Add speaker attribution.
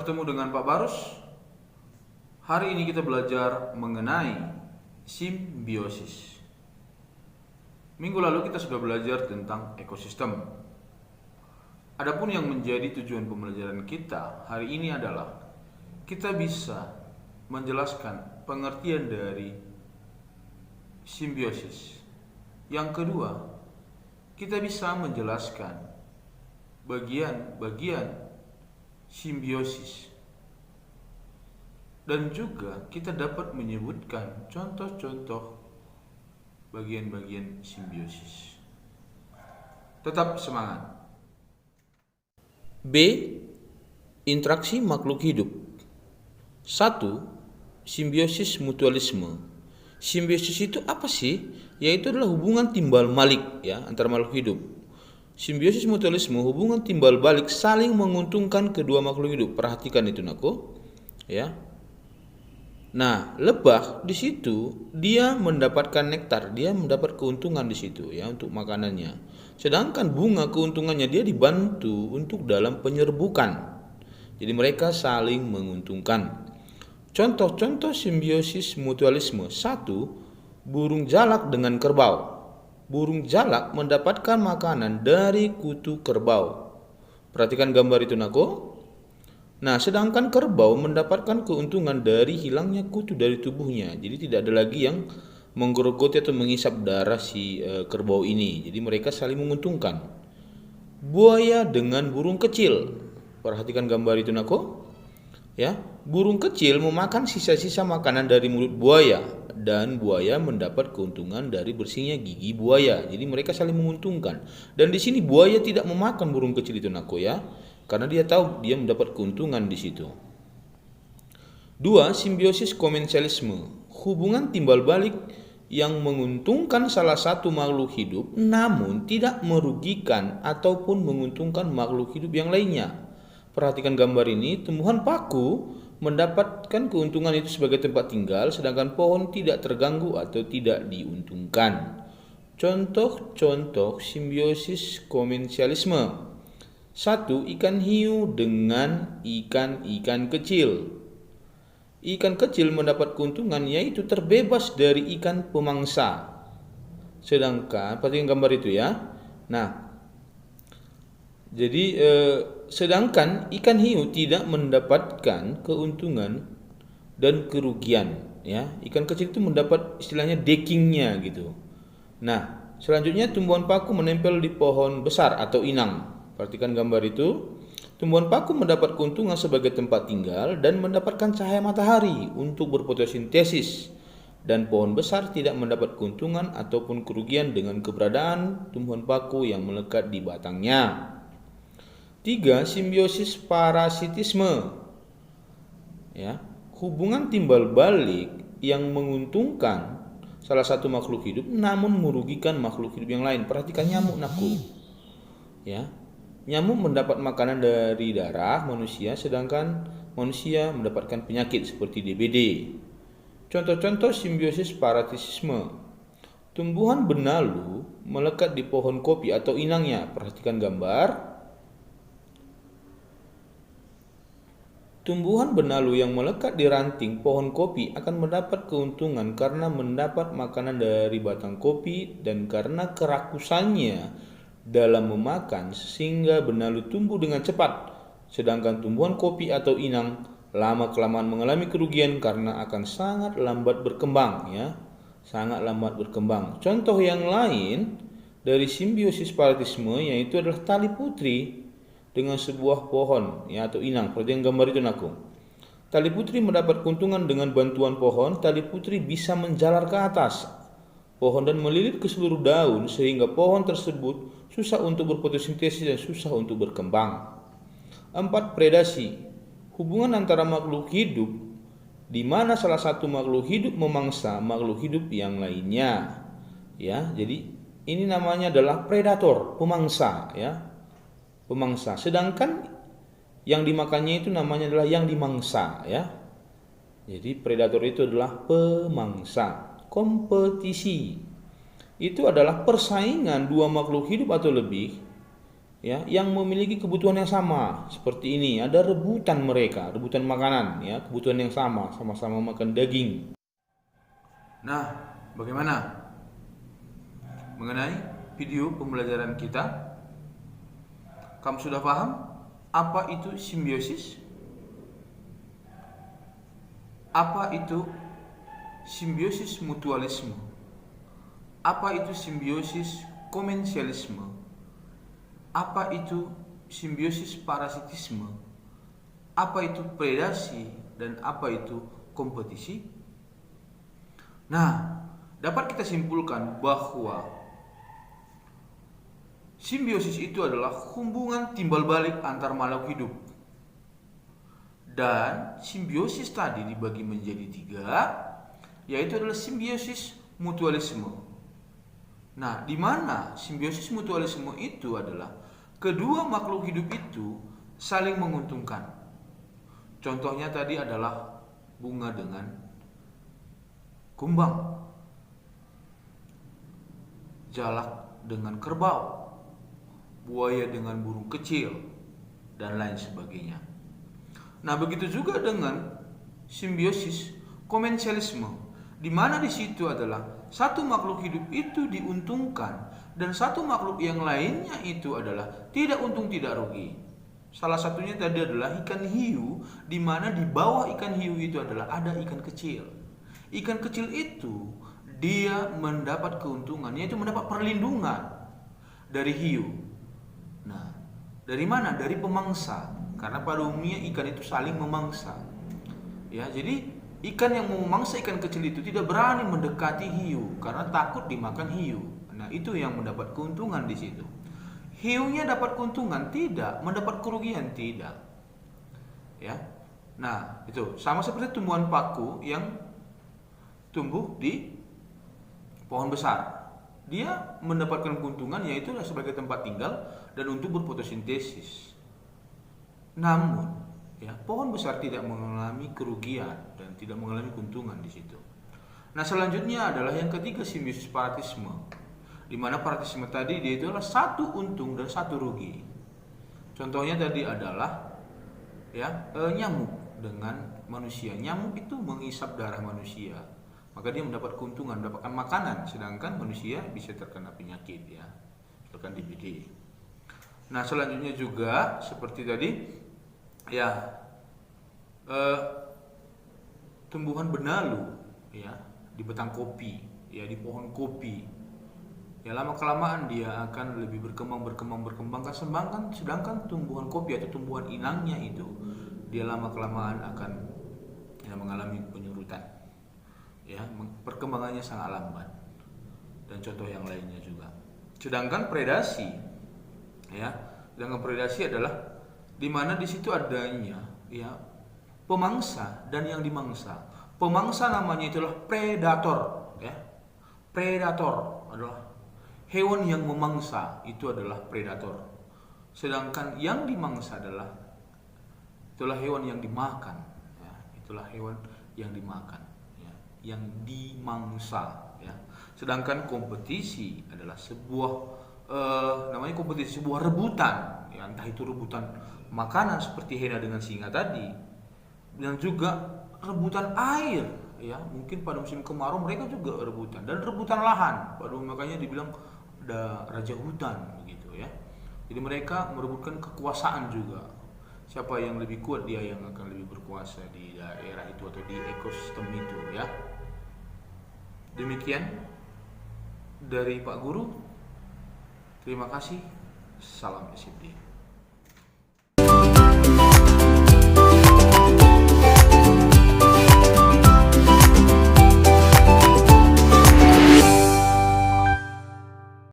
Speaker 1: bertemu dengan Pak Barus. Hari ini kita belajar mengenai simbiosis. Minggu lalu kita sudah belajar tentang ekosistem. Adapun yang menjadi tujuan pembelajaran kita hari ini adalah kita bisa menjelaskan pengertian dari simbiosis. Yang kedua, kita bisa menjelaskan bagian-bagian simbiosis. Dan juga kita dapat menyebutkan contoh-contoh bagian-bagian simbiosis. Tetap semangat.
Speaker 2: B. Interaksi makhluk hidup. 1. Simbiosis mutualisme. Simbiosis itu apa sih? Yaitu adalah hubungan timbal balik antara makhluk hidup. Simbiosis mutualisme, hubungan timbal balik saling menguntungkan kedua makhluk hidup. Perhatikan itu naku. Nah, lebah di situ dia mendapatkan nektar, dia mendapat keuntungan di situ untuk makanannya. Sedangkan bunga keuntungannya dia dibantu untuk dalam penyerbukan. Jadi mereka saling menguntungkan. Contoh-contoh simbiosis mutualisme. 1. Burung jalak dengan kerbau. Burung jalak mendapatkan makanan dari kutu kerbau. Perhatikan gambar itu naku. Nah, sedangkan kerbau mendapatkan keuntungan dari hilangnya kutu dari tubuhnya. Jadi tidak ada lagi yang menggerogoti atau mengisap darah si kerbau ini. Jadi mereka saling menguntungkan. Buaya dengan burung kecil. Perhatikan gambar itu naku. Burung kecil memakan sisa-sisa makanan dari mulut buaya dan buaya mendapat keuntungan dari bersihnya gigi buaya. Jadi mereka saling menguntungkan. Dan di sini buaya tidak memakan burung kecil itu naku karena dia tahu dia mendapat keuntungan di situ. 2. Simbiosis komensialisme. Hubungan timbal balik yang menguntungkan salah satu makhluk hidup namun tidak merugikan ataupun menguntungkan makhluk hidup yang lainnya. Perhatikan gambar ini, tumbuhan paku mendapatkan keuntungan itu sebagai tempat tinggal, sedangkan pohon tidak terganggu atau tidak diuntungkan. Contoh-contoh simbiosis komensialisme. 1. Ikan hiu dengan ikan-ikan kecil. Ikan kecil mendapat keuntungan yaitu terbebas dari ikan pemangsa. Sedangkan, perhatikan gambar itu Jadi sedangkan ikan hiu tidak mendapatkan keuntungan dan kerugian Ikan kecil itu mendapat istilahnya deckingnya gitu. Nah, selanjutnya tumbuhan paku menempel di pohon besar atau inang. Perhatikan gambar itu. Tumbuhan paku mendapat keuntungan sebagai tempat tinggal dan mendapatkan cahaya matahari untuk berfotosintesis. Dan pohon besar tidak mendapat keuntungan ataupun kerugian dengan keberadaan tumbuhan paku yang melekat di batangnya. 3. Simbiosis parasitisme. Hubungan timbal balik yang menguntungkan salah satu makhluk hidup namun merugikan makhluk hidup yang lain. Perhatikan nyamuk naku. Nyamuk mendapat makanan dari darah manusia, sedangkan manusia mendapatkan penyakit seperti DBD. Contoh-contoh simbiosis parasitisme. Tumbuhan benalu melekat di pohon kopi atau inangnya. Perhatikan gambar. Tumbuhan benalu yang melekat di ranting pohon kopi akan mendapat keuntungan karena mendapat makanan dari batang kopi dan karena kerakusannya dalam memakan sehingga benalu tumbuh dengan cepat. Sedangkan tumbuhan kopi atau inang lama-kelamaan mengalami kerugian karena akan sangat lambat berkembang sangat lambat berkembang. Contoh yang lain dari simbiosis parasitisme yaitu adalah tali putri dengan sebuah pohon atau inang. Perhatikan gambar itu naku. Tali putri mendapat keuntungan dengan bantuan pohon. Tali putri bisa menjalar ke atas pohon dan melilit ke seluruh daun sehingga pohon tersebut susah untuk berfotosintesis dan susah untuk berkembang. 4. Predasi. Hubungan antara makhluk hidup di mana salah satu makhluk hidup memangsa makhluk hidup yang lainnya. Jadi ini namanya adalah predator, pemangsa pemangsa. Sedangkan yang dimakannya itu namanya adalah yang dimangsa Jadi predator itu adalah pemangsa. Kompetisi itu adalah persaingan dua makhluk hidup atau lebih ya, yang memiliki kebutuhan yang sama seperti ini. Ada rebutan mereka, rebutan makanan, ya, kebutuhan yang sama, sama-sama makan daging.
Speaker 1: Nah, bagaimana mengenai video pembelajaran kita? Kamu sudah paham apa itu simbiosis? Apa itu simbiosis mutualisme? Apa itu simbiosis komensialisme? Apa itu simbiosis parasitisme? Apa itu predasi dan apa itu kompetisi? Nah, dapat kita simpulkan bahwa simbiosis itu adalah hubungan timbal balik antar makhluk hidup. Dan simbiosis tadi dibagi menjadi 3, yaitu adalah simbiosis mutualisme. Nah, di mana simbiosis mutualisme itu adalah kedua makhluk hidup itu saling menguntungkan. Contohnya tadi adalah bunga dengan kumbang, jalak dengan kerbau, buaya dengan burung kecil, dan lain sebagainya. Nah, begitu juga dengan simbiosis komensialisme, di mana di situ adalah satu makhluk hidup itu diuntungkan dan satu makhluk yang lainnya itu adalah tidak untung tidak rugi. Salah satunya tadi adalah ikan hiu, di mana di bawah ikan hiu itu adalah ada ikan kecil. Ikan kecil itu dia mendapat keuntungan, yaitu mendapat perlindungan dari hiu. Nah, dari mana? Dari pemangsa. Karena pada umumnya ikan itu saling memangsa. Ya, jadi ikan yang memangsa ikan kecil itu tidak berani mendekati hiu karena takut dimakan hiu. Nah, itu yang mendapat keuntungan di situ. Hiunya dapat keuntungan tidak, mendapat kerugian tidak. Ya. Nah, itu sama seperti tumbuhan paku yang tumbuh di pohon besar. Dia mendapatkan keuntungan yaitu sebagai tempat tinggal dan untuk berfotosintesis. Namun, ya, pohon besar tidak mengalami kerugian dan tidak mengalami keuntungan di situ. Nah, selanjutnya adalah yang ketiga, simbiosis parasitisme, di mana parasitisme tadi dia itu adalah satu untung dan satu rugi. Contohnya tadi adalah nyamuk dengan manusia. Nyamuk itu menghisap darah manusia, maka dia mendapat keuntungan, mendapatkan makanan, sedangkan manusia bisa terkena penyakit, ya, misalkan DBD. Nah, selanjutnya juga seperti tadi, ya, tumbuhan benalu, ya, di batang kopi, ya, di pohon kopi, ya, lama kelamaan dia akan lebih berkembang, sedangkan tumbuhan kopi atau tumbuhan inangnya itu dia lama kelamaan akan, ya, mengalami penyurutan, ya, perkembangannya sangat lambat, dan contoh yang lainnya juga. Sedangkan predasi, ya, adalah di mana di situ adanya, ya, pemangsa dan yang dimangsa. Pemangsa namanya itulah predator, ya. Predator adalah hewan yang memangsa, itu adalah predator. Sedangkan yang dimangsa itulah hewan yang dimakan, ya. Itulah hewan yang dimakan, ya, yang dimangsa, ya. Sedangkan kompetisi adalah sebuah namanya kompetisi, sebuah rebutan, ya, entah itu rebutan makanan seperti hiena dengan singa tadi, dan juga rebutan air, ya, mungkin pada musim kemarau mereka juga rebutan, dan rebutan lahan, makanya dibilang ada raja hutan begitu, ya. Jadi mereka merebutkan kekuasaan juga. Siapa yang lebih kuat, dia yang akan lebih berkuasa di daerah itu atau di ekosistem itu, ya. Demikian dari Pak Guru. Terima kasih. Salam SIP.